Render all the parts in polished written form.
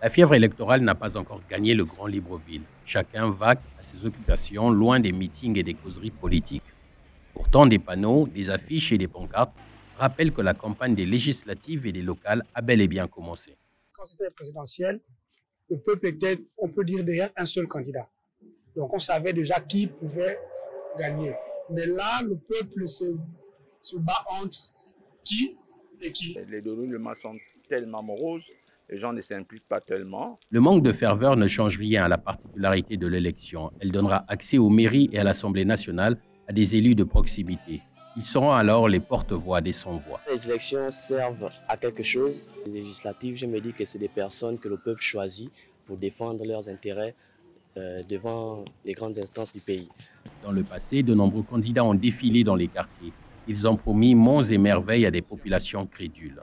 La fièvre électorale n'a pas encore gagné le Grand Libreville. Chacun vaque à ses occupations, loin des meetings et des causeries politiques. Pourtant, des panneaux, des affiches et des pancartes rappellent que la campagne des législatives et des locales a bel et bien commencé. Quand c'était présidentiel, le peuple était, on peut dire, derrière un seul candidat. Donc on savait déjà qui pouvait gagner. Mais là, le peuple se bat entre qui et qui. Les déroulements sont tellement moroses, les gens ne s'impliquent pas tellement. Le manque de ferveur ne change rien à la particularité de l'élection. Elle donnera accès aux mairies et à l'Assemblée nationale à des élus de proximité. Ils seront alors les porte-voix des sans-voix. Les élections servent à quelque chose. Les législatives, je me dis que c'est des personnes que le peuple choisit pour défendre leurs intérêts devant les grandes instances du pays. Dans le passé, de nombreux candidats ont défilé dans les quartiers. Ils ont promis monts et merveilles à des populations crédules.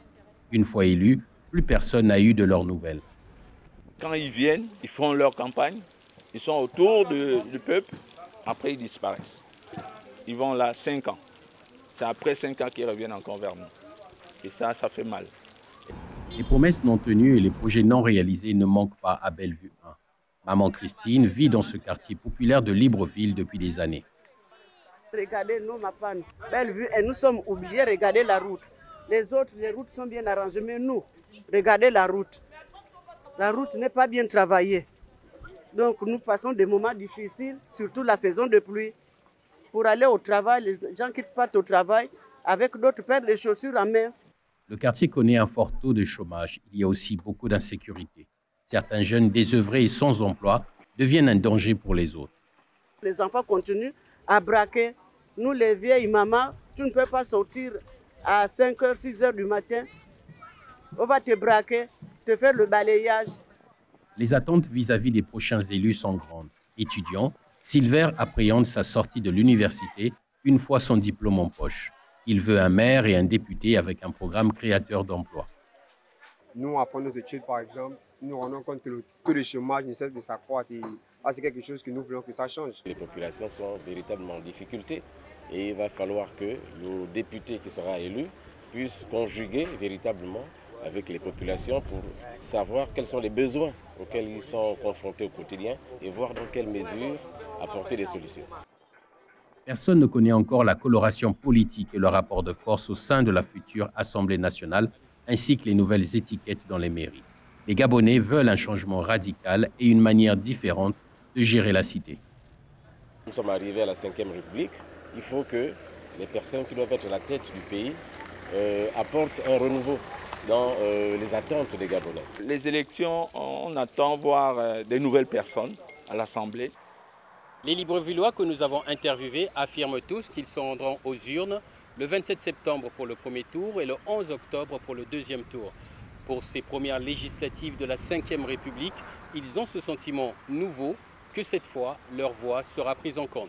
Une fois élus, plus personne n'a eu de leurs nouvelles. Quand ils viennent, ils font leur campagne, ils sont autour du peuple, après ils disparaissent. Ils vont là 5 ans. C'est après 5 ans qu'ils reviennent encore vers nous. Et ça fait mal. Les promesses non tenues et les projets non réalisés ne manquent pas à Bellevue 1. Maman Christine vit dans ce quartier populaire de Libreville depuis des années. Regardez nous, ma femme, Bellevue, et nous sommes obligés de regarder la route. Les autres, les routes sont bien arrangées, mais nous, regardez la route. La route n'est pas bien travaillée. Donc nous passons des moments difficiles, surtout la saison de pluie. Pour aller au travail, les gens qui partent au travail avec d'autres paires de chaussures en main. Le quartier connaît un fort taux de chômage. Il y a aussi beaucoup d'insécurité. Certains jeunes désœuvrés et sans emploi deviennent un danger pour les autres. Les enfants continuent à braquer. Nous, les vieilles mamans, tu ne peux pas sortir à 5h, 6h du matin. On va te braquer, te faire le balayage. Les attentes vis-à-vis des prochains élus sont grandes. Étudiant, Silver appréhende sa sortie de l'université une fois son diplôme en poche. Il veut un maire et un député avec un programme créateur d'emplois. Nous, après nos études, par exemple, nous nous rendons compte que le taux de chômage ne cesse de s'accroître. Et c'est quelque chose que nous voulons que ça change. Les populations sont véritablement en difficulté et il va falloir que le député qui sera élu puisse conjuguer véritablement avec les populations pour savoir quels sont les besoins auxquels ils sont confrontés au quotidien et voir dans quelles mesures apporter des solutions. Personne ne connaît encore la coloration politique et le rapport de force au sein de la future Assemblée nationale, ainsi que les nouvelles étiquettes dans les mairies. Les Gabonais veulent un changement radical et une manière différente de gérer la cité. Nous sommes arrivés à la 5e République. Il faut que les personnes qui doivent être à la tête du pays apportent un renouveau dans les attentes des Gabonais. Les élections, on attend voir des nouvelles personnes à l'Assemblée. Les Librevillois que nous avons interviewés affirment tous qu'ils se rendront aux urnes le 27 septembre pour le premier tour et le 11 octobre pour le deuxième tour. Pour ces premières législatives de la 5e République, ils ont ce sentiment nouveau que cette fois, leur voix sera prise en compte.